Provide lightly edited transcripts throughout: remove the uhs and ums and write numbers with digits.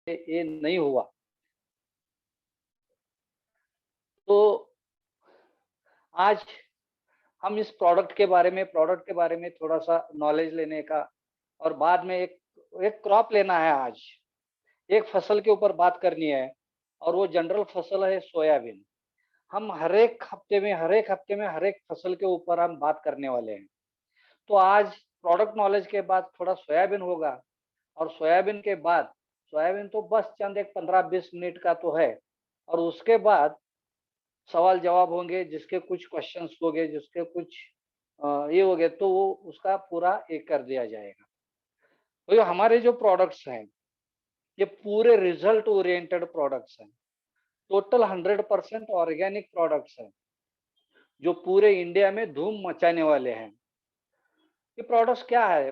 ये नहीं हुआ। तो आज हम इस प्रोडक्ट के बारे में थोड़ा सा नॉलेज लेने का, और बाद में एक एक क्रॉप लेना है। आज एक फसल के ऊपर बात करनी है, और वो जनरल फसल है सोयाबीन। हम हर एक फसल के ऊपर हम बात करने वाले हैं। तो आज प्रोडक्ट नॉलेज के बाद थोड़ा सोयाबीन होगा, और सोयाबीन के बाद, सोयाबीन तो बस चंद एक 15-20 मिनट का तो है, और उसके बाद सवाल जवाब होंगे, जिसके कुछ क्वेश्चंस होंगे, जिसके कुछ ये हो गए, तो वो उसका पूरा एक कर दिया जाएगा। तो ये हमारे जो प्रोडक्ट्स हैं, ये पूरे रिजल्ट ओरिएंटेड प्रोडक्ट्स हैं। टोटल 100% ऑर्गेनिक प्रोडक्ट्स हैं, जो पूरे इंडिया में धूम मचाने वाले हैं। ये प्रोडक्ट्स क्या है?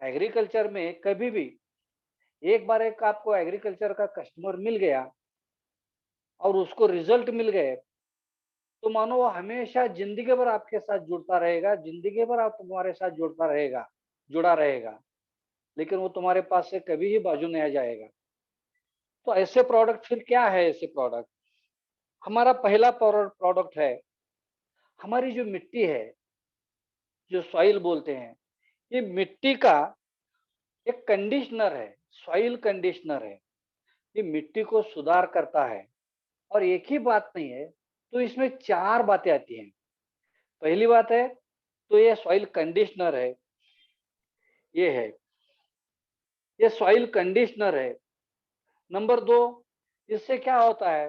एग्रीकल्चर में कभी भी एक बार एक आपको एग्रीकल्चर का कस्टमर मिल गया और उसको रिजल्ट मिल गए, तो मानो वो हमेशा जिंदगी भर आपके साथ जुड़ता रहेगा, जिंदगी भर आप तुम्हारे साथ जुड़ा रहेगा, लेकिन वो तुम्हारे पास से कभी ही बाजू नहीं आ जाएगा। तो ऐसे प्रोडक्ट फिर क्या है? ऐसे प्रोडक्ट, हमारा पहला प्रोडक्ट है, हमारी जो मिट्टी है, जो सॉइल बोलते हैं, ये मिट्टी का एक कंडीशनर है, सॉइल कंडीशनर है। ये मिट्टी को सुधार करता है, और एक ही बात नहीं है, तो इसमें 4 बातें आती हैं। पहली बात है, तो ये सॉइल कंडीशनर है, ये है, ये सॉइल कंडीशनर है। नंबर 2, इससे क्या होता है,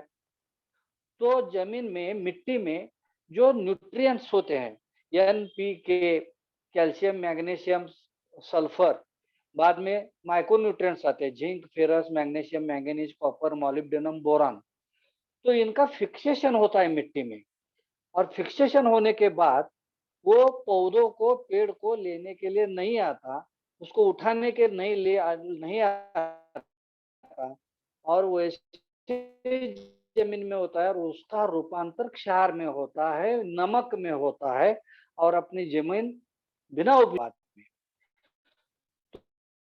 तो जमीन में, मिट्टी में जो न्यूट्रिएंट्स होते हैं, एनपीके, कैल्शियम, मैग्नीशियम, सल्फर, बाद में माइक्रो न्यूट्रिएंट्स आते हैं, zinc, ferrous, magnesium, manganese, copper, molybdenum, boron. तो इनका फिक्सेशन होता है मिट्टी में, और फिक्सेशन होने के बाद वो पौधों को, पेड़ को लेने के लिए नहीं आता, उसको उठाने के नहीं आता, और वैसे जमीन में होता है, और उसका रूपांतर क्षार में होता है, नमक में होता है, और अपनी जमीन बिना उपज में।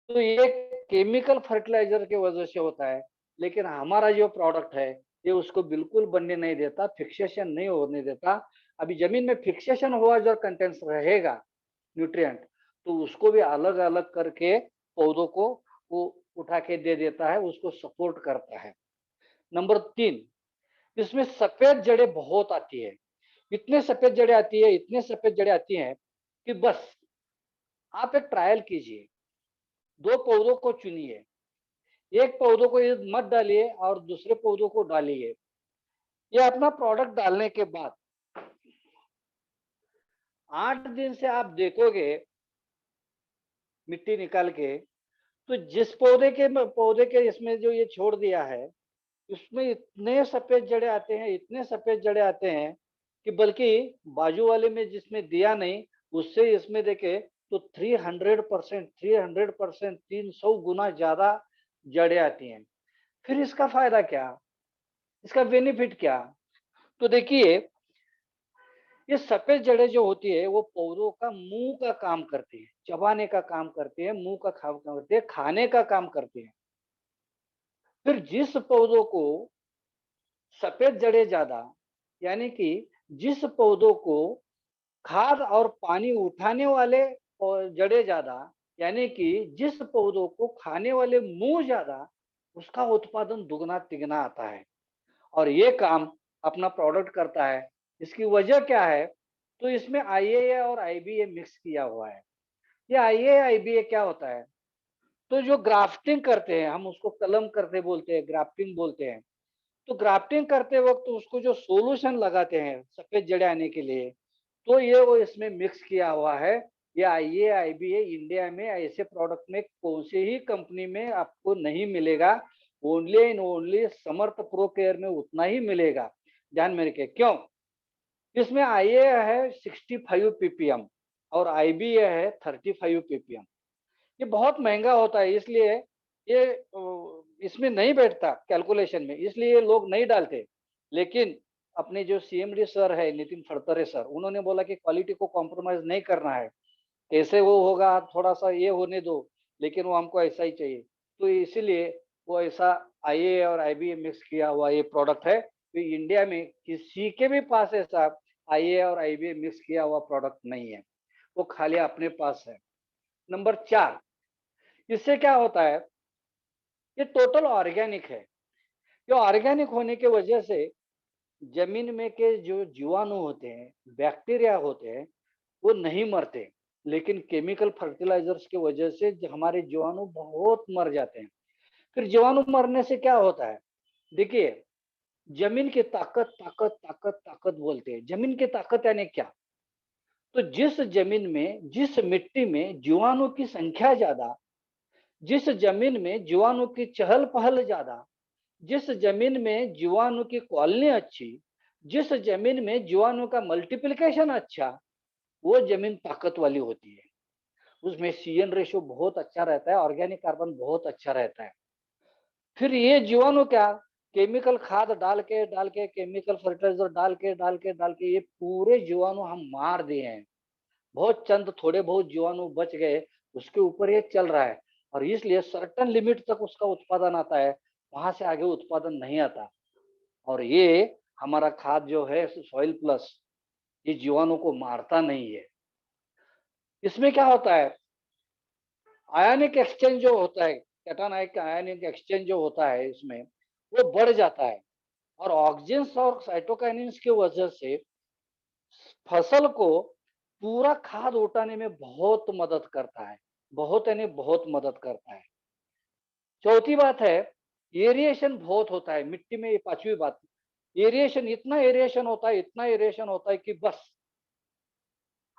तो ये केमिकल फर्टिलाइजर की वजह से होता है, लेकिन हमारा जो प्रोडक्ट है, ये उसको बिल्कुल बनने नहीं देता, फिक्सेशन नहीं होने देता। अभी जमीन में फिक्सेशन हुआ जो कंटेंट्स रहेगा, न्यूट्रिएंट, तो उसको भी अलग अलग करके पौधों को वो उठा के दे देता है, उसको सपोर्ट करता है। नंबर 3, इसमें सफेद जड़ें बहुत आती है। इतने सफेद जड़ें आती है, इतने सफेद जड़ें आती हैं कि बस आप एक ट्रायल कीजिए, 2 पौधों को चुनिए, एक पौधों को ये मत डालिए और दूसरे पौधों को डालिए। ये अपना प्रोडक्ट डालने के बाद 8 दिन से आप देखोगे मिट्टी निकाल के, तो जिस पौधे के इसमें जो ये छोड़ दिया है, उसमें इतने सफेद जड़ें आते हैं, इतने सफेद जड़ें आते हैं, कि बल्कि बाजू वाले में जिसमें दिया नहीं, उससे इसमें देखे तो 300%, 300 गुना ज्यादा जड़ें आती हैं। फिर इसका फायदा क्या? इसका बेनिफिट क्या? तो देखिए, ये सफेद जड़ें जो होती है, वो पौधों का मुंह का काम करती है, चबाने का काम करती है, मुंह का काम करती है, खाने का काम करती है। फिर जिस पौधों को सफेद जड़ें ज्यादा, यानी कि जिस पौधों को खाद और पानी उठाने वाले और जड़ें ज्यादा, यानी कि जिस पौधों को खाने वाले मूल ज्यादा, उसका उत्पादन दुगना तिगना आता है, और ये काम अपना प्रोडक्ट करता है। इसकी वजह क्या है? तो इसमें आईएए और आईबीए मिक्स किया हुआ है। ये आईएए आईबीए क्या होता है? तो जो ग्राफ्टिंग करते हैं, हम उसको कलम करते बोलते हैं, ग्राफ्टिंग बोलते हैं। तो ग्राफ्टिंग करते वक्त उसको जो सॉल्यूशन लगाते हैं सफेद जड़ें आने के लिए, तो ये वो इसमें मिक्स किया हुआ है। ये आईए आईबीए इंडिया में ऐसे प्रोडक्ट में कौन से ही कंपनी में आपको नहीं मिलेगा, only and only Samarth pro care में उतना ही मिलेगा। ध्यान में रखिए, क्यों? इसमें आईए है 65 पीपीएम और आईबीए है 35 पीपीएम। ये बहुत महंगा होता है, इसलिए ये इसमें नहीं बैठता कैलकुलेशन में, इसलिए लोग नहीं डालते। लेकिन अपने जो सीएमडी सर है, नितिन फड़तरे सर, उन्होंने बोला कि क्वालिटी को कॉम्प्रोमाइज नहीं करना है, कैसे वो होगा, थोड़ा सा ये होने दो, लेकिन वो हमको ऐसा ही चाहिए। तो इसीलिए वो ऐसा आईए और आईबी मिक्स किया हुआ ये प्रोडक्ट है। तो इंडिया में किसी के भी पास ऐसा आईए और आईबी मिक्स किया हुआ प्रोडक्ट नहीं है, वो खाली अपने पास है। नंबर 4, इससे क्या होता है, ये टोटल ऑर्गेनिक है। ये ऑर्गेनिक होने की वजह से जमीन में के जो जीवाणु होते हैं, बैक्टीरिया होते हैं, वो नहीं मरते। लेकिन केमिकल फर्टिलाइजर्स की वजह से हमारे जीवाणु बहुत मर जाते हैं। फिर जीवाणु मरने से क्या होता है, देखिए, जमीन की ताकत ताकत ताकत ताकत बोलते हैं। जमीन की ताकत यानी क्या, तो जिस जमीन में, जिस मिट्टी में जीवाणु की संख्या ज्यादा, जिस जमीन में जीवाणु की चहल पहल ज्यादा, जिस जमीन में जीवाणु की कॉलोनी अच्छी, जिस जमीन में जीवाणु का मल्टीप्लिकेशन अच्छा, वो जमीन ताकत वाली होती है। उसमें सीएन रेशो बहुत अच्छा रहता है, ऑर्गेनिक कार्बन बहुत अच्छा रहता है। फिर ये जीवाणु क्या, केमिकल खाद डाल के केमिकल फर्टिलाइजर डाल के ये पूरे जीवाणु हम मार दिए हैं। बहुत चंद थोड़े बहुत जीवाणु बच गए, उसके ऊपर ये चल रहा है। और इसलिए सर्टेन लिमिट तक उसका उत्पादन आता है, वहां से आगे उत्पादन नहीं आता। और ये हमारा खाद जो है सॉइल प्लस, ये जीवाणु को मारता नहीं है। इसमें क्या होता है, आयनिक एक्सचेंज जो होता है, कैटायन आयनिक एक्सचेंज जो होता है इसमें, वो बढ़ जाता है। और ऑक्सीजन और साइटोकाइनिन्स की वजह से फसल को पूरा खाद उठाने में बहुत मदद करता है, बहुत यानी बहुत मदद करता है। चौथी बात है, एरिएशन बहुत होता है मिट्टी में। ये 5वीं बात, एरिएशन, इतना एरिएशन होता है, इतना एरिएशन होता है कि बस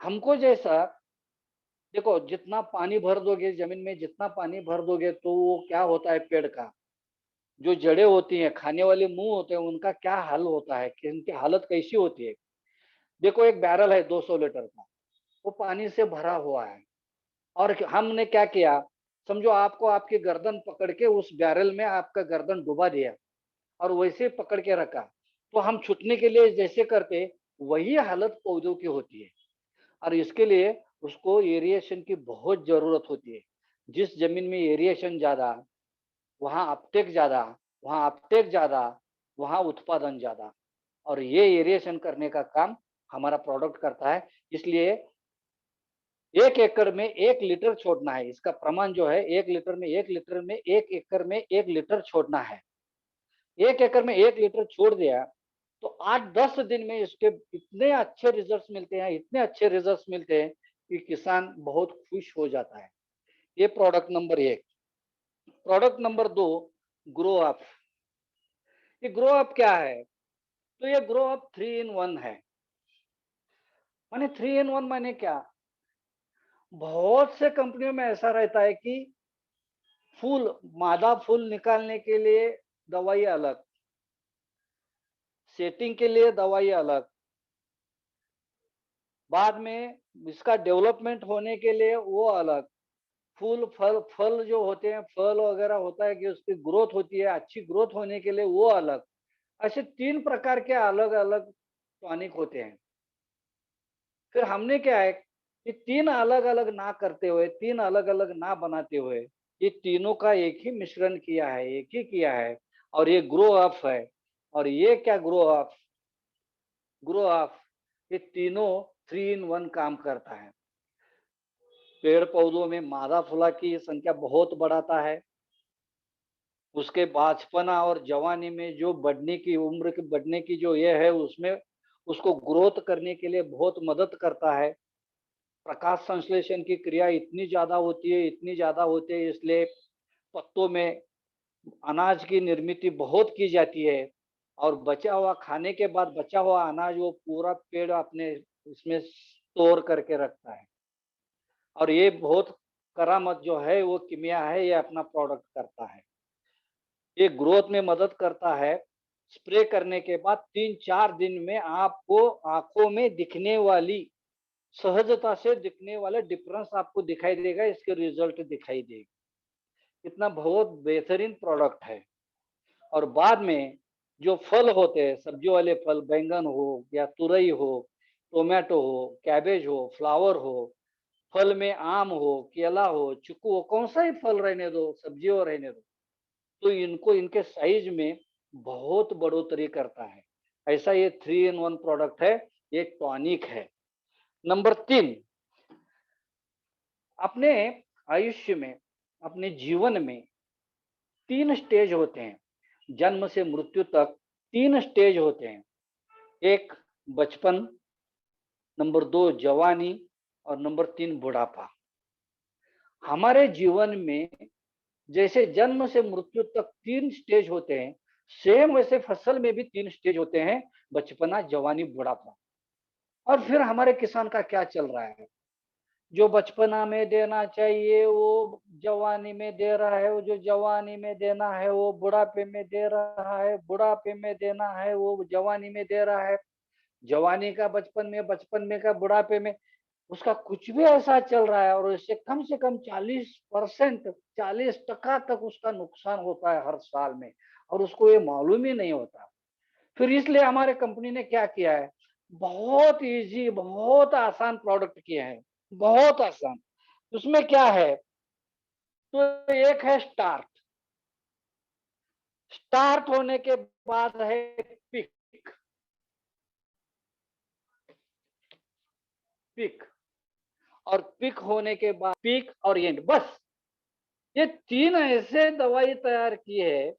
हमको जैसा, देखो जितना पानी भर दोगे जमीन में, जितना पानी भर दोगे तो वो क्या होता है, पेड़ का जो जड़ें होती हैं, खाने वाले मुंह होते हैं, उनका क्या हाल होता है, कि उनकी हालत कैसी होती है। देखो एक बैरल है 200 लीटर का, वो पानी से भरा हुआ है, और हमने क्या किया, समझो आपको आपकी गर्दन पकड़ के उस बैरल में आपका गर्दन डुबा दिया और वैसे पकड़ के रखा, तो हम छूटने के लिए जैसे करते, वही हालत पौधों की होती है। और इसके लिए उसको एरिएशन की बहुत जरूरत होती है। जिस जमीन में एरिएशन ज्यादा, वहां अपटेक ज्यादा, वहां अपटेक ज्यादा, वहां उत्पादन ज्यादा। और ये एरिएशन करने का काम हमारा प्रोडक्ट करता है। इसलिए 1 एकड़ में 1 लीटर छोड़ना है, इसका प्रमाण जो है 1 लीटर में 1 एकड़ में 1 लीटर छोड़ना है। 1 एकड़ में 1 लीटर छोड़ दिया तो 8-10 दिन में इसके इतने अच्छे रिजल्ट्स मिलते हैं, इतने अच्छे रिजल्ट्स मिलते हैं कि किसान बहुत खुश हो जाता है। ये product number 1। Product number 2, grow up. ये ग्रो अप क्या है, तो ये ग्रो अप 3 in 1 है। माने 3 in 1 माने क्या, बहुत से कंपनियों में ऐसा रहता है कि फूल, मादा फूल निकालने के लिए दवाई अलग, सेटिंग के लिए दवाई अलग, बाद में इसका डेवलपमेंट होने के लिए वो अलग, फूल फल फल जो होते हैं, फल वगैरह होता है कि उसकी ग्रोथ होती है, अच्छी ग्रोथ होने के लिए वो अलग। ऐसे 3 प्रकार के अलग अलग टॉनिक होते हैं। फिर हमने क्या है कि 3 अलग अलग ना करते हुए, 3 अलग अलग ना बनाते हुए, ये तीनों का एक ही मिश्रण किया है, एक ही किया है, और ये ग्रो अप है। और ये क्या, ग्रो अप, ये तीनों 3 in 1 काम करता है। पेड़ पौधों में मादा फूला की संख्या बहुत बढ़ाता है। उसके बचपना और जवानी में जो बढ़ने की उम्र की बढ़ने की जो ये है, उसमें उसको ग्रोथ करने के लिए बहुत मदद करता है। प्रकाश संश्लेषण की क्रिया इतनी ज्यादा होती है, इतनी ज्यादा होती है, इसलिए पत्तों में अनाज की निर्मित बहुत की जाती है। और बचा हुआ, खाने के बाद बचा हुआ अनाज वो पूरा पेड़ अपने इसमें स्टोर करके रखता है। और ये बहुत करामत जो है वो किमिया है, ये अपना प्रोडक्ट करता है। ये ग्रोथ में मदद करता है। स्प्रे करने के बाद 3-4 दिन में आपको आंखों में दिखने वाली, सहजता से दिखने वाला डिफरेंस आपको दिखाई देगा, इसके रिजल्ट दिखाई देगा। इतना बहुत बेहतरीन प्रोडक्ट है। और बाद में जो फल होते हैं, सब्जी वाले फल, बैंगन हो या तुरई हो, टोमेटो हो, कैबेज हो, फ्लावर हो, फल में आम हो, केला हो, चीकू हो, कौन सा ही फल रहने दो, सब्जी हो रहने दो, तो इनको इनके साइज में बहुत बढ़ोतरी करता है। ऐसा ये 3 इन 1 प्रोडक्ट है, ये टॉनिक है। नंबर 3, अपने आयुष्य में, अपने जीवन में 3 स्टेज होते हैं। जन्म से मृत्यु तक 3 स्टेज होते हैं। एक बचपन, नंबर 2 जवानी और नंबर 3 बुढ़ापा। हमारे जीवन में जैसे जन्म से मृत्यु तक 3 स्टेज होते हैं, सेम वैसे फसल में भी 3 स्टेज होते हैं, बचपना, जवानी, बुढ़ापा। और फिर हमारे किसान का क्या चल रहा है? जो बचपना में देना चाहिए वो जवानी में दे रहा है, वो जो जवानी में देना है वो बुढ़ापे में दे रहा है, बुढ़ापे में देना है वो जवानी में दे रहा है, जवानी का बचपन में का बुढ़ापे में। उसका कुछ भी ऐसा चल रहा है और इससे कम से कम 40%, 40% तक उसका नुकसान होता है हर साल में, और उसको ये मालूम ही नहीं होता। फिर इसलिए हमारे कंपनी ने क्या किया है, बहुत इजी, बहुत आसान प्रोडक्ट किए हैं, बहुत आसान। उसमें क्या है, तो एक है स्टार्ट। स्टार्ट होने के बाद है पिक। पिक और पिक होने के बाद पिक और एंड, बस ये 3 ऐसे दवाई तैयार की है,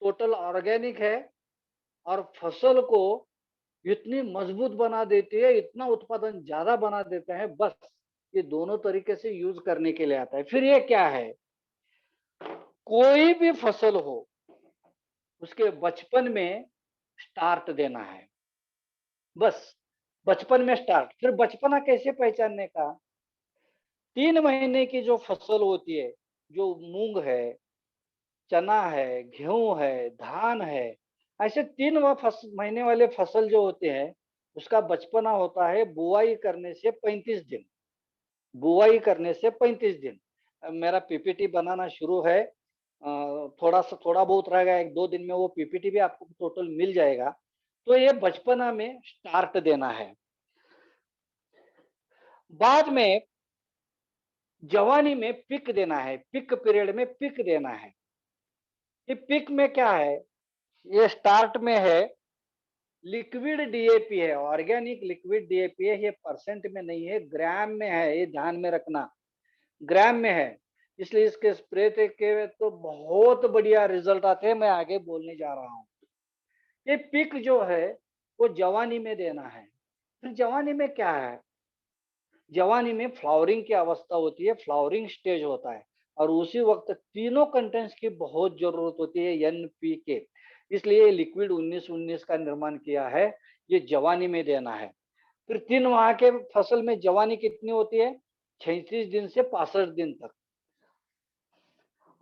टोटल ऑर्गेनिक है, और फसल को इतनी मजबूत बना देती है, इतना उत्पादन ज्यादा बना देते हैं। बस ये दोनों तरीके से यूज करने के लिए आता है। फिर ये क्या है, कोई भी फसल हो उसके बचपन में स्टार्ट देना है, बस बचपन में स्टार्ट। फिर बचपना कैसे पहचानने का, 3 महीने की जो फसल होती है, जो मूंग है, चना है, गेहूं है, धान है, ऐसे 3 महीने वाले फसल जो होते हैं, उसका बचपना होता है बुआई करने से 35 दिन। बुआई करने से 35 दिन। मेरा पीपीटी बनाना शुरू है, थोड़ा बहुत रहेगा, 1-2 दिन में वो पीपीटी भी आपको टोटल मिल जाएगा। तो ये बचपना में स्टार्ट देना है। बाद में जवानी में पिक देना है, पिक पीरियड में पिक देना है। ये पिक में क्या है, ये स्टार्ट में है लिक्विड डीएपी है, ऑर्गेनिक लिक्विड डीएपी है, ये परसेंट में नहीं है, ग्राम में है, ये ध्यान में रखना, ग्राम में है। इसलिए इसके स्प्रे के तो बहुत बढ़िया रिजल्ट आते हैं, मैं आगे बोलने जा रहा हूँ। ये पिक जो है वो जवानी में देना है। फिर जवानी में क्या है, जवानी में फ्लावरिंग की अवस्था होती है, फ्लावरिंग स्टेज होता है, और उसी वक्त तीनों कंटेंट्स की बहुत जरूरत होती है, एनपीके। इसलिए लिक्विड 19-19 का निर्माण किया है, ये जवानी में देना है। फिर 3 माह के फसल में जवानी कितनी होती है, 36 दिन से 65 दिन तक।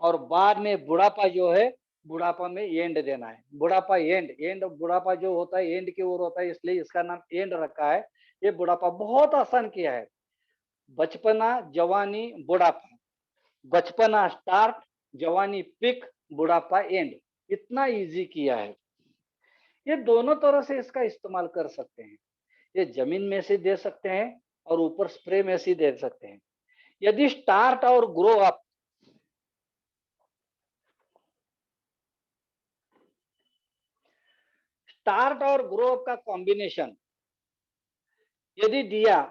और बाद में बुढ़ापा जो है, बुढ़ापा में एंड देना है। बुढ़ापा एंड, एंड बुढ़ापा जो होता है एंड की ओर होता है, इसलिए इसका नाम एंड रखा है। ये बुढ़ापा बहुत आसान किया है, बचपना, जवानी, बुढ़ापा, बचपना स्टार्ट, जवानी पिक, बुढ़ापा एंड, इतना इजी किया है। ये दोनों तरह से इसका इस्तेमाल कर सकते हैं, ये जमीन में से दे सकते हैं और ऊपर स्प्रे में से दे सकते हैं। यदि स्टार्ट और ग्रो अप, स्टार्ट और ग्रो अप का कॉम्बिनेशन यदि दिया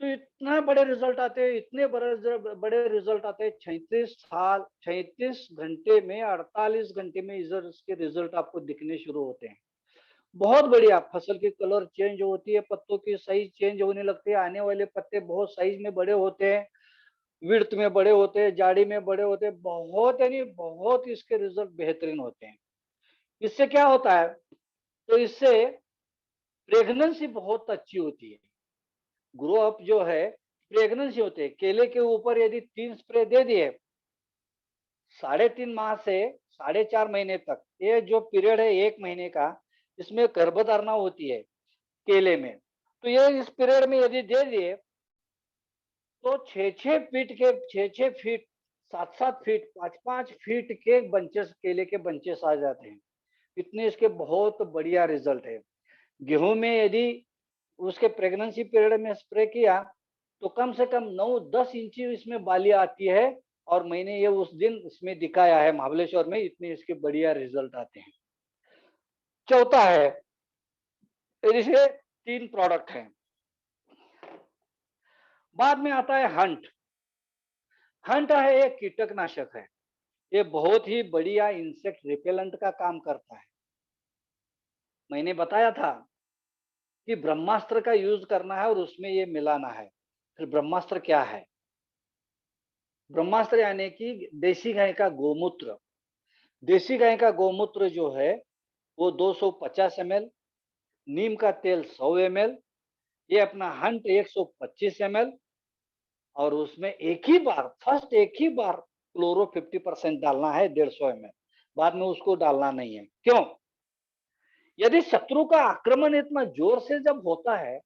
तो इतना बड़े रिजल्ट आते हैं, इतने बड़े बड़े रिजल्ट आते हैं। 36 घंटे में, 48 घंटे में इसके रिजल्ट आपको दिखने शुरू होते हैं। बहुत बढ़िया, फसल की कलर चेंज होती है, पत्तों की साइज चेंज होने लगती है, आने वाले पत्ते बहुत साइज में बड़े होते हैं, विड्थ में बड़े होते हैं, जाड़ी में बड़े होते हैं, बहुत यानी बहुत इसके रिजल्ट बेहतरीन होते हैं। इससे क्या होता है, तो इससे प्रेगनेंसी बहुत अच्छी होती है। ग्रो अप जो है प्रेगनेंसी होते हैं। केले के ऊपर यदि 3 स्प्रे दे दिए 3.5 माह से 4.5 महीने तक, ये जो पीरियड है 1 महीने का, इसमें गर्भधारणा होती है केले में, तो ये इस पीरियड में यदि दे दिए तो 6-6 फीट के, 6-6 फीट, 7-7 फीट, 5-5 फीट के बंचेस, केले के बंचेस आ जाते हैं। इतने इसके बहुत बढ़िया रिजल्ट है। गेहूं में यदि उसके प्रेगनेंसी पीरियड में स्प्रे किया तो कम से कम 9-10 इंची इसमें बाली आती है, और मैंने ये उस दिन इसमें दिखाया है महाबलेश्वर में, इतने इसके बढ़िया रिजल्ट आते हैं। चौथा है, जैसे 3 प्रोडक्ट हैं। बाद में आता है हंट। हंट है एक कीटकनाशक है। ये बहुत ही बढ़िया इंसेक्ट रिपेलेंट का काम करता है। मैंने बताया था कि ब्रह्मास्त्र का यूज करना है और उसमें ये मिलाना है। फिर ब्रह्मास्त्र क्या है? ब्रह्मास्त्र यानी कि देसी गाय का गोमूत्र। देसी गाय का गोमूत्र जो है वो 250 ml, नीम का तेल 100 ml, ये अपना हंट 125 ml, और उसमें एक ही बार क्लोरो 50% डालना है 150 ml। बाद में उसको डालना नहीं है। क्यों? यदि शत्रु का आक्रमण इतना जोर से जब होता है,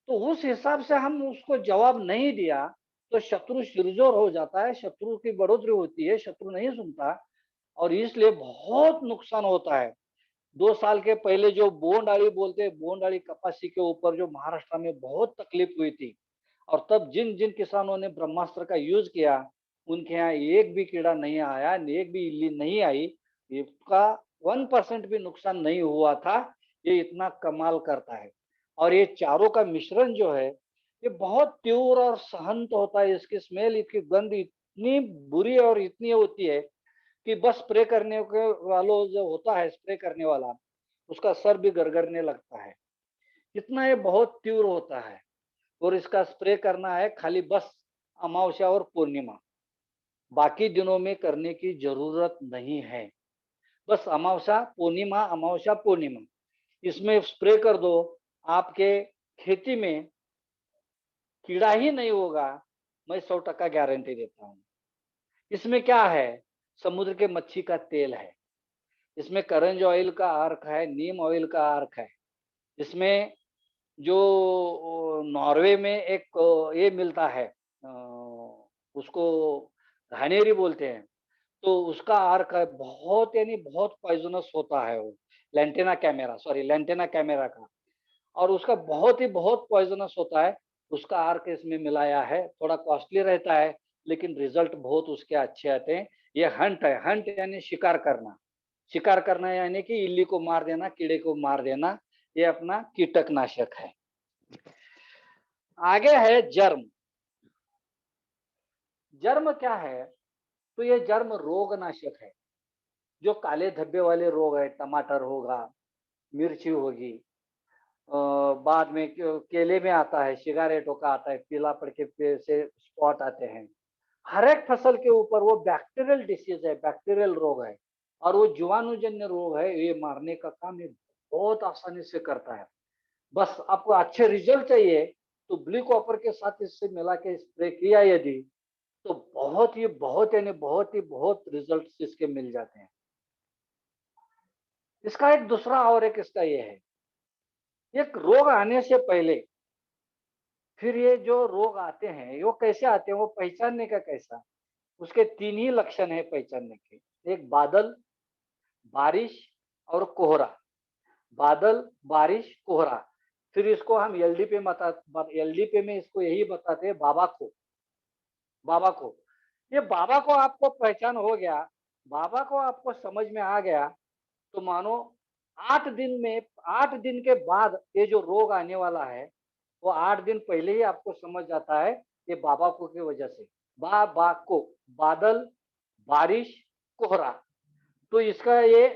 तो उस हिसाब से हम उसको जवाब नहीं दिया तो शत्रु शिरजोर हो जाता है, शत्रु की बढ़ोतरी होती है, शत्रु नहीं सुनता, और इसलिए बहुत नुकसान होता है। 2 साल के पहले जो बोंडाली बोलते हैं, बोंडाली कपासी के ऊपर जो महाराष्ट्र में बहुत तकलीफ हुई थी, और तब जिन जिन किसानों ने ब्रह्मास्त्र का यूज किया, उनके यहाँ एक भी कीड़ा नहीं आया, एक भी इल्ली नहीं आई, इसका 1% भी नुकसान नहीं हुआ था। ये इतना कमाल करता है। और ये चारों का मिश्रण जो है, ये बहुत तीव्र और सहंत होता है। इसकी स्मेल, इसकी गंध इतनी बुरी और इतनी होती है कि बस स्प्रे करने के वालों जो होता है, स्प्रे करने वाला, उसका सर भी गरगरने लगता है। इतना ये बहुत तीव्र होता है। और इसका स्प्रे करना है खाली बस अमावस्या और पूर्णिमा, बाकी दिनों में करने की जरूरत नहीं है। बस अमावस्या पूर्णिमा इसमें स्प्रे कर दो, आपके खेती में कीड़ा ही नहीं होगा। मैं 100% गारंटी देता हूँ। इसमें क्या है? समुद्र के मच्छी का तेल है, इसमें करंज ऑयल का अर्क है, नीम ऑयल का अर्क है। इसमें जो नॉर्वे में एक ये मिलता है, उसको घानेरी बोलते हैं, तो उसका अर्क है बहुत, यानी बहुत पॉइजनस होता है वो। लेंटेना कैमेरा का, और उसका बहुत पॉइजनस होता है। उसका अर्क इसमें मिलाया है, थोड़ा कॉस्टली रहता है, लेकिन रिजल्ट बहुत उसके अच्छे आते हैं। ये हंट है। हंट यानी शिकार करना। शिकार करना यानी कि इल्ली को मार देना, कीड़े को मार देना। ये अपना कीटकनाशक है। आगे है जर्म। जर्म क्या है? तो ये जर्म रोगनाशक है। जो काले धब्बे वाले रोग है, टमाटर होगा, मिर्ची होगी, बाद में केले में आता है, सिगारेटों का आता है, पीला पड़ के पेड़ से स्पॉट आते हैं। हर एक फसल के ऊपर वो बैक्टीरियल डिसीज है, बैक्टीरियल रोग है, और वो जीवाणुजन्य रोग है। ये मारने का काम ये बहुत आसानी से करता है। बस आपको अच्छे रिजल्ट चाहिए तो ब्लू कॉपर के साथ इससे मिला के स्प्रे किया यदि, तो बहुत रिजल्ट इसके मिल जाते हैं। इसका एक दूसरा और एक इसका ये है, एक रोग आने से पहले, फिर ये जो रोग आते हैं वो कैसे आते हैं, वो पहचानने का कैसा? उसके 3 ही लक्षण है पहचानने के। एक बादल, बारिश और कोहरा। बादल, बारिश, कोहरा। फिर इसको हम एलडीपी में इसको यही बताते हैं, बाबा को। ये बाबा को आपको पहचान हो गया, बाबा को आपको समझ में आ गया, तो मानो 8 दिन के बाद ये जो रोग आने वाला है, वो 8 दिन पहले ही आपको समझ जाता है, ये बाबा को की वजह से। बाबा को, बादल, बारिश, कोहरा। तो इसका ये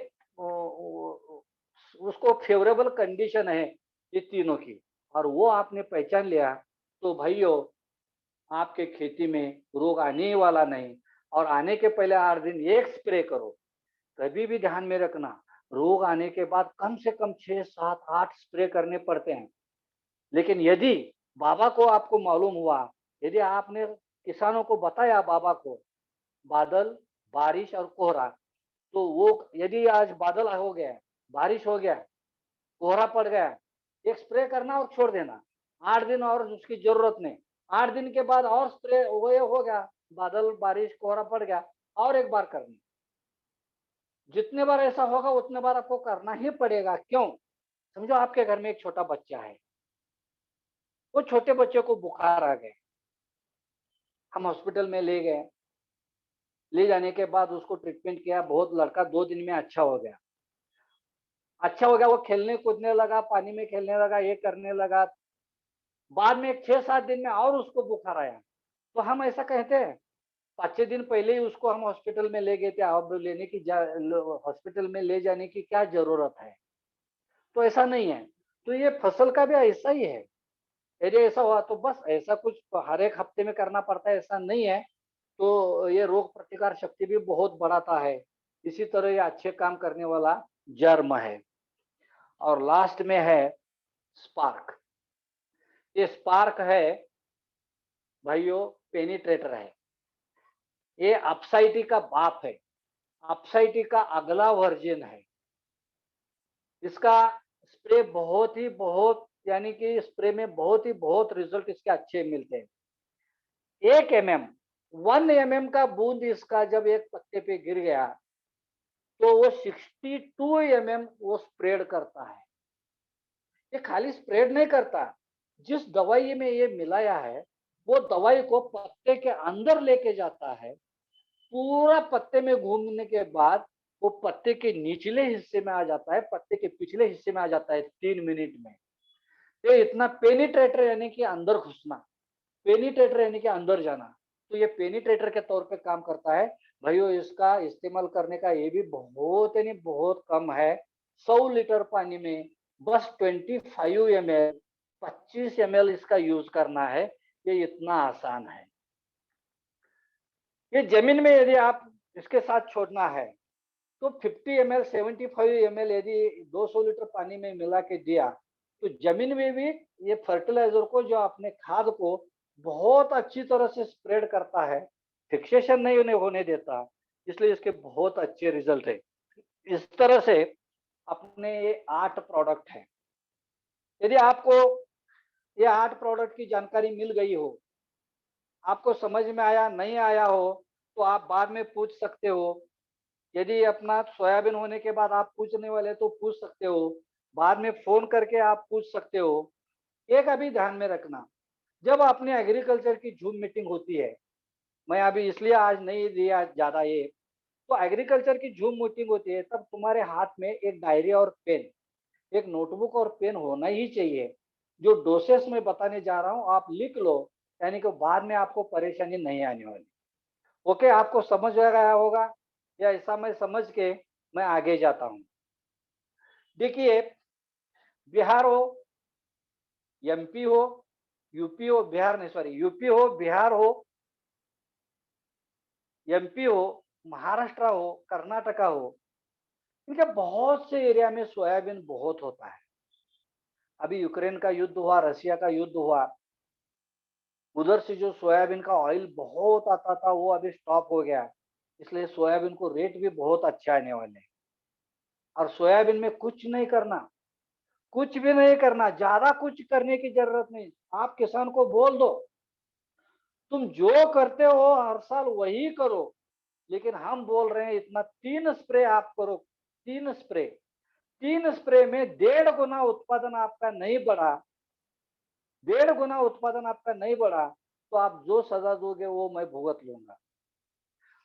उसको फेवरेबल कंडीशन है ये तीनों की, और वो आपने पहचान लिया, तो भाइयों आपके खेती में रोग आने वाला नहीं। और आने के पहले 8 दिन एक स्प्रे करो। कभी भी ध्यान में रखना, रोग आने के बाद कम से कम 6, 7, 8 स्प्रे करने पड़ते हैं। लेकिन यदि बाबा को आपको मालूम हुआ, यदि आपने किसानों को बताया बाबा को, बादल, बारिश और कोहरा, तो वो यदि आज बादल हो गया, बारिश हो गया, कोहरा पड़ गया, एक स्प्रे करना और छोड़ देना। 8 दिन और उसकी जरूरत नहीं। 8 दिन के बाद और स्प्रे हो गया, बादल, बारिश, कोहरा पड़ गया, और एक बार करनी। जितने बार ऐसा होगा उतने बार आपको करना ही पड़ेगा। क्यों? समझो आपके घर में एक छोटा बच्चा है, वो छोटे बच्चे को बुखार आ गए, हम हॉस्पिटल में ले गए। ले जाने के बाद उसको ट्रीटमेंट किया, बहुत लड़का 2 दिन में अच्छा हो गया। अच्छा हो गया, वो खेलने कूदने लगा, पानी में खेलने लगा, ये करने लगा। बाद में 6-7 दिन में और उसको बुखार आया। तो हम ऐसा कहते हैं, 5-6 दिन पहले ही उसको हम हॉस्पिटल में ले गए थे, अब लेने की हॉस्पिटल में ले जाने की क्या जरूरत है? तो ऐसा नहीं है। तो ये फसल का भी ऐसा ही है। यदि ऐसा हुआ तो बस ऐसा कुछ हर एक हफ्ते में करना पड़ता है, ऐसा नहीं है। तो ये रोग प्रतिकार शक्ति भी बहुत बढ़ाता है। इसी तरह ये अच्छे काम करने वाला जर्म है। और लास्ट में है स्पार्क। ये स्पार्क है भाइयों, पेनिट्रेटर है। ये अपसाइटी का बाप है, अपसाइटी का अगला वर्जन है। इसका स्प्रे बहुत ही बहुत, यानी कि स्प्रे में बहुत ही बहुत रिजल्ट इसके अच्छे मिलते हैं। 1 mm, 1 mm का बूंद इसका जब एक पत्ते पे गिर गया तो वो 62 mm वो स्प्रेड करता है। ये खाली स्प्रेड नहीं करता, जिस दवाई में ये मिलाया है वो दवाई को पत्ते के अंदर लेके जाता है। पूरा पत्ते में घूमने के बाद वो पत्ते के निचले हिस्से में आ जाता है, पत्ते के पिछले हिस्से में आ जाता है 3 मिनट में। ये इतना पेनिट्रेटर यानी कि अंदर घुसना, पेनिट्रेटर यानी कि अंदर जाना। तो ये पेनिट्रेटर के तौर पे काम करता है। भाइयों, इसका इस्तेमाल करने का ये भी बहुत यानी बहुत कम है। 100 लीटर पानी में बस 25 ml, 25 ml इसका यूज करना है। ये इतना आसान है। ये जमीन में यदि आप इसके साथ छोड़ना है तो 50 ml, 75 ml यदि 200 लीटर पानी में मिला के दिया तो जमीन में भी ये फर्टिलाइजर को, जो आपने खाद को बहुत अच्छी तरह से स्प्रेड करता है, फिक्सेशन नहीं उन्हें होने देता। इसलिए इसके बहुत अच्छे रिजल्ट है। इस तरह से अपने ये 8 प्रोडक्ट है। यदि आपको ये 8 प्रोडक्ट की जानकारी मिल गई हो, आपको समझ में आया नहीं आया हो तो आप बाद में पूछ सकते हो। यदि अपना सोयाबीन होने के बाद आप पूछने वाले तो पूछ सकते हो, बाद में फोन करके आप पूछ सकते हो। एक अभी ध्यान में रखना, जब अपने एग्रीकल्चर की जूम मीटिंग होती है, मैं अभी इसलिए आज नहीं दिया ज्यादा ये, तो एग्रीकल्चर की जूम मीटिंग होती है तब तुम्हारे हाथ में एक डायरी और पेन, एक नोटबुक और पेन होना ही चाहिए। जो डोसेस में बताने जा रहा हूँ आप लिख लो, यानी कि बाद में आपको परेशानी नहीं आने वाली। ओके, आपको समझ आ गया होगा या ऐसा मैं समझ के मैं आगे जाता हूँ। देखिए, बिहार हो, एमपी हो, यूपी हो, बिहार नहीं सॉरी, यूपी हो, बिहार हो, एमपी हो, महाराष्ट्र हो, कर्नाटका हो, इनके बहुत से एरिया में सोयाबीन बहुत होता है। अभी यूक्रेन का युद्ध हुआ, रशिया का युद्ध हुआ, उधर से जो सोयाबीन का ऑयल बहुत आता था वो अभी स्टॉप हो गया। इसलिए सोयाबीन को रेट भी बहुत अच्छा आने वाले हैं। और सोयाबीन में कुछ नहीं करना, कुछ भी नहीं करना, ज्यादा कुछ करने की जरूरत नहीं। आप किसान को बोल दो तुम जो करते हो हर साल वही करो, लेकिन हम बोल रहे हैं इतना 3 स्प्रे आप करो। 3 स्प्रे, 3 स्प्रे में 1.5 गुना उत्पादन आपका नहीं बढ़ा, 1.5 गुना उत्पादन आपका नहीं बढ़ा तो आप जो सजा दोगे वो मैं भुगत लूंगा।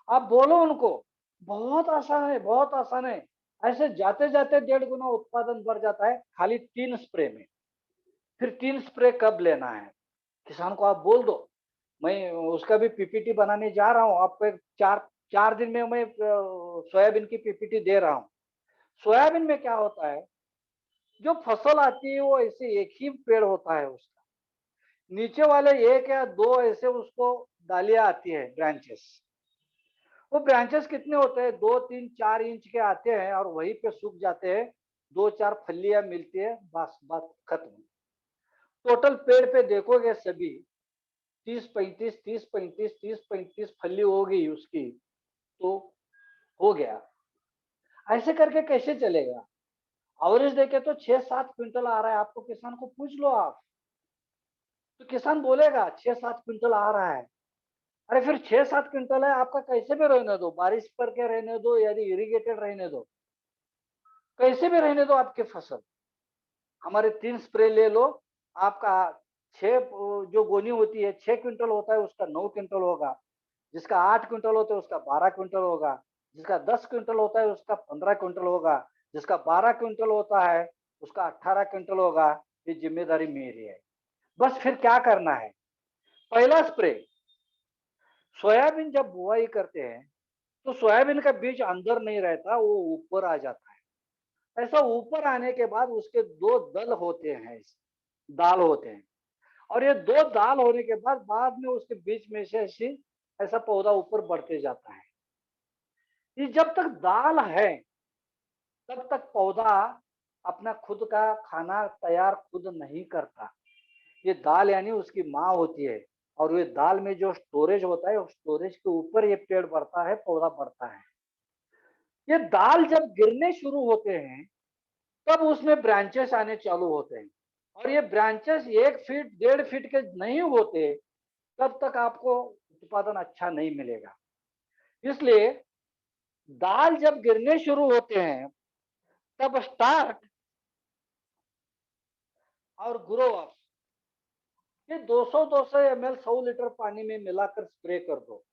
आप बोलो उनको, बहुत आसान है, बहुत आसान है। ऐसे जाते जाते 1.5 गुना उत्पादन बढ़ जाता है खाली 3 स्प्रे में। फिर 3 स्प्रे कब लेना है किसान को आप बोल दो। मैं उसका भी पीपीटी बनाने जा रहा हूँ आपको। एक 4 दिन में मैं सोयाबीन की पीपीटी दे रहा हूँ। सोयाबीन में क्या होता है, जो फसल आती है वो ऐसे एक ही पेड़ होता है उसका, नीचे वाले 1 या 2 ऐसे उसको डालियां आती है, ब्रांचेस। वो ब्रांचेस कितने होते हैं, 2, 3, 4 इंच के आते हैं और वहीं पे सूख जाते हैं। 2-4 फलियां मिलती है, बस बात खत्म। टोटल पेड़ पे देखोगे सभी 30-35, 30-35, 30-35 फली होगी उसकी, तो हो गया। ऐसे करके कैसे चलेगा? एवरेज देखे तो 6-7 क्विंटल आ रहा है, आपको किसान को पूछ लो आप, तो किसान बोलेगा 6-7 क्विंटल आ रहा है। अरे फिर 6-7 क्विंटल है आपका, कैसे भी रहने दो, बारिश पर के रहने दो, यदि इरिगेटेड रहने दो, कैसे भी रहने दो आपके फसल। हमारे 3 स्प्रे ले लो, आपका 6 जो गोनी होती है 6 क्विंटल होता है उसका 9 क्विंटल होगा, जिसका 8 क्विंटल होता है उसका 12 क्विंटल होगा, जिसका 10 क्विंटल होता है उसका 15 क्विंटल होगा, जिसका 12 क्विंटल होता है उसका 18 क्विंटल होगा। ये जिम्मेदारी मेरी है। बस फिर क्या करना है? पहला स्प्रे, सोयाबीन जब बुआई करते हैं तो सोयाबीन का बीज अंदर नहीं रहता, वो ऊपर आ जाता है। ऐसा ऊपर आने के बाद उसके 2 दल होते हैं, दाल होते हैं, और ये 2 दाल होने के बाद में उसके बीच में से ऐसी ऐसा पौधा ऊपर बढ़ते जाता है। ये जब तक दाल है तब तक पौधा अपना खुद का खाना तैयार खुद नहीं करता। ये दाल यानी उसकी माँ होती है, और ये दाल में जो स्टोरेज होता है, उस स्टोरेज के ऊपर ये पेड़ बढ़ता है, पौधा बढ़ता है। ये दाल जब गिरने शुरू होते हैं तब उसमें ब्रांचेस आने चालू होते हैं, और ये ब्रांचेस 1 फीट 1.5 फीट के नहीं होते तब तक आपको उत्पादन अच्छा नहीं मिलेगा। इसलिए दाल जब गिरने शुरू होते हैं तब स्टार्ट और ग्रो अप, ये 200-200 ml 100 लीटर पानी में मिलाकर स्प्रे कर दो।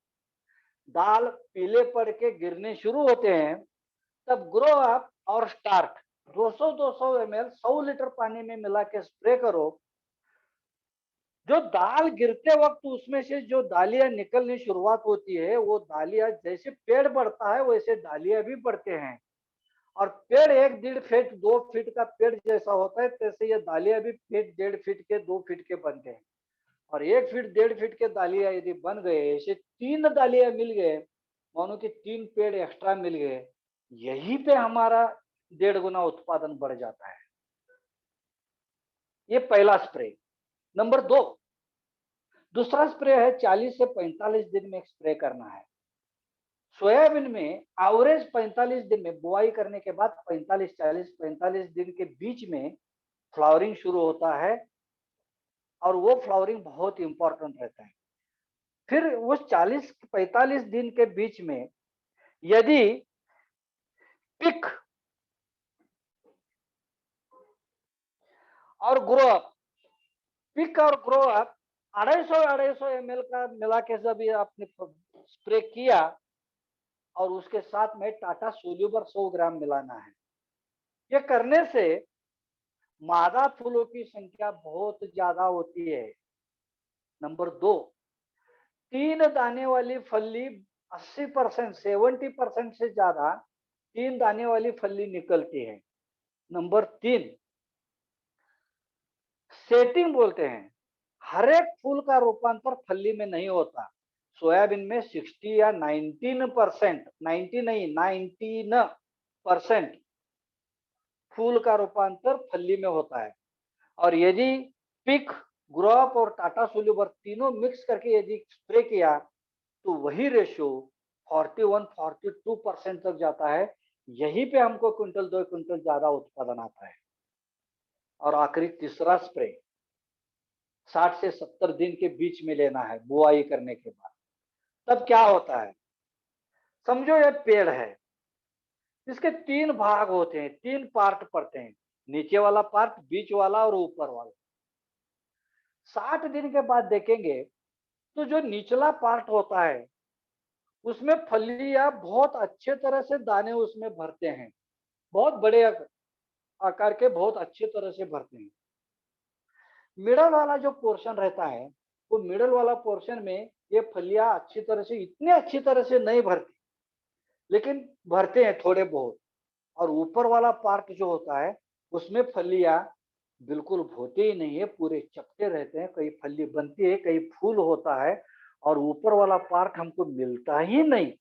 दाल पीले पड़ के गिरने शुरू होते हैं तब ग्रो अप और स्टार्ट 200-200 ml 100 लीटर पानी में मिला के स्प्रे करो। जो दाल गिरते वक्त उसमें से जो डालियां निकलनी शुरुआत होती है, वो डालियां जैसे पेड़ बढ़ता है वैसे डालियां भी बढ़ते हैं, और पेड़ 1-1.5 फीट 2 फीट का पेड़ जैसा होता है, तैसे ये डालियां भी फीट 1.5 फीट के 2 फीट के बनते हैं। और 1 फीट 1.5 फीट के डालियां यदि बन गए, ऐसे 3 डालियां मिल गए, मानो कि 3 पेड़ एक्स्ट्रा मिल गए, यहीं पे हमारा 1.5 गुना उत्पादन बढ़ जाता है। ये पहला स्प्रे। नंबर 2, दूसरा स्प्रे है 40 से 45 दिन में एक स्प्रे करना है। सोयाबीन में एवरेज 45 दिन में, बुआई करने के बाद 45 दिन के बीच में फ्लावरिंग शुरू होता है, और वो फ्लावरिंग बहुत इंपॉर्टेंट रहता है। फिर उस 40-45 दिन के बीच में यदि पिक और ग्रो अप, पिक और ग्रो अप 250 ml का मिला के जब ये आपने स्प्रे किया, और उसके साथ में टाटा सोल्यूबर 100 ग्राम मिलाना है। ये करने से मादा फूलों की संख्या बहुत ज्यादा होती है। नंबर 2, 3 दाने वाली फली 80% 70% से ज्यादा 3 दाने वाली फली निकलती है। नंबर 3, सेटिंग बोलते हैं। हर एक फूल का रूपांतर फली में नहीं होता। सोयाबीन में 60 या 19%, 90 नहीं 19% फूल का रूपांतर फली में होता है। और यदि पिक, ग्रोअप और टाटा सोल्यूबर तीनों मिक्स करके यदि स्प्रे किया तो वही रेशियो 41-42% तक जाता है। यहीं पे हमको क्विंटल 2 क्विंटल ज्यादा उत्पादन आता है। और आखिरी तीसरा स्प्रे 60 से 70 दिन के बीच में लेना है बुआई करने के बाद। तब क्या होता है? समझो ये पेड़ है, इसके 3 भाग होते हैं, 3 पार्ट पड़ते हैं, नीचे वाला पार्ट, बीच वाला और ऊपर वाला। 60 दिन के बाद देखेंगे तो जो निचला पार्ट होता है उसमें फलियां बहुत अच्छे तरह से दाने उसमें भरते हैं, बहुत बड़े आकार के बहुत अच्छे तरह से भरते हैं। मिडल वाला जो पोर्शन रहता है, वो मिडल वाला पोर्शन में ये फलियां अच्छी तरह से, इतनी अच्छी तरह से नहीं भरती, लेकिन भरते हैं थोड़े बहुत। और ऊपर वाला पार्ट जो होता है उसमें फलियां बिल्कुल होते ही नहीं है, पूरे चपटे रहते हैं, कहीं फली बनती है कहीं फूल होता है, और ऊपर वाला पार्ट हमको मिलता ही नहीं।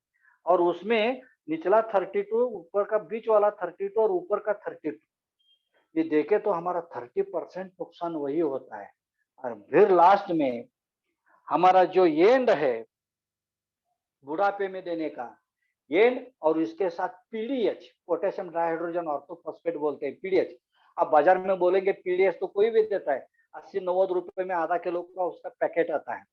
और उसमें निचला 32, ऊपर का बीच वाला 32 और ऊपर का 32, ये देखे तो हमारा 30% नुकसान वही होता है। और फिर लास्ट में हमारा जो एंड है बुढ़ापे में देने का, एंड और इसके साथ पीडीएच, पोटेशियम डाइहाइड्रोजन ऑर्थोफॉस्फेट बोलते हैं, पीडीएच। अब बाजार में बोलेंगे पीडीएच तो कोई भी देता है, 80-90 रुपए में आधा किलो का उसका पैकेट आता है।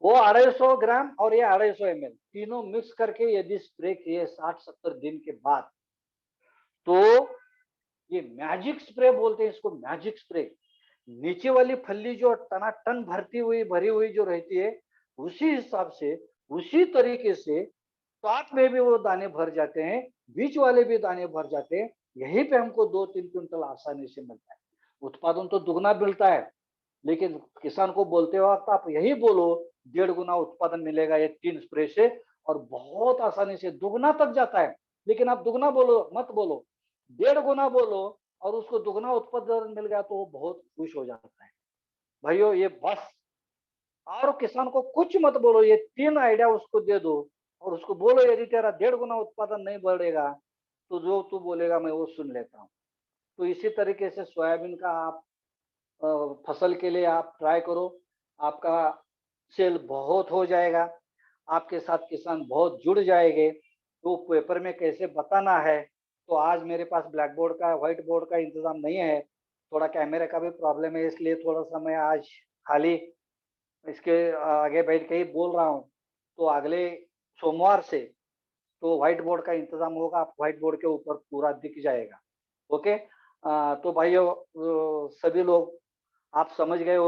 वो 250 ग्राम और ये 250 ml तीनों मिक्स करके यदि स्प्रे किए 60-70 दिन के बाद, तो ये मैजिक स्प्रे बोलते हैं इसको, मैजिक स्प्रे। नीचे वाली फल्ली जो टनाटन भरी हुई जो रहती है, उसी हिसाब से, उसी तरीके से टॉप में भी वो दाने भर जाते हैं, बीच वाले भी दाने भर जाते हैं। यहीं पे हमको 2-3 क्विंटल आसानी से मिलता है। उत्पादन तो दुगना मिलता है, लेकिन किसान को बोलते वक़्त आप यही बोलो 1.5 गुना उत्पादन मिलेगा ये 3 स्प्रे से, और बहुत आसानी से दुगना तक जाता है। लेकिन आप दुगना बोलो मत बोलो, 1.5 गुना बोलो और उसको दुगना उत्पादन मिल गया तो वो बहुत खुश हो जाता है। भाइयों ये बस, और किसान को कुछ मत बोलो, ये 3 आइडिया उसको दे दो और उसको बोलो यदि तेरा 1.5 गुना उत्पादन नहीं बढ़ेगा, तो जो तू बोलेगा मैं वो सुन लेता हूँ। तो इसी तरीके से सोयाबीन का आप फसल के लिए आप ट्राई करो, आपका सेल बहुत हो जाएगा, आपके साथ किसान बहुत जुड़ जाएंगे। तो पेपर में कैसे बताना है, तो आज मेरे पास ब्लैक बोर्ड का, व्हाइट बोर्ड का इंतजाम नहीं है, थोड़ा कैमरे का भी प्रॉब्लम है, इसलिए थोड़ा-सा मैं आज खाली इसके आगे बैठ के ही बोल रहा हूँ। तो अगले सोमवार से तो व्हाइट बोर्ड का इंतजाम होगा, आप व्हाइट बोर्ड के ऊपर पूरा दिख जाएगा। ओके? तो भाइयों सभी लोग आप समझ गए हो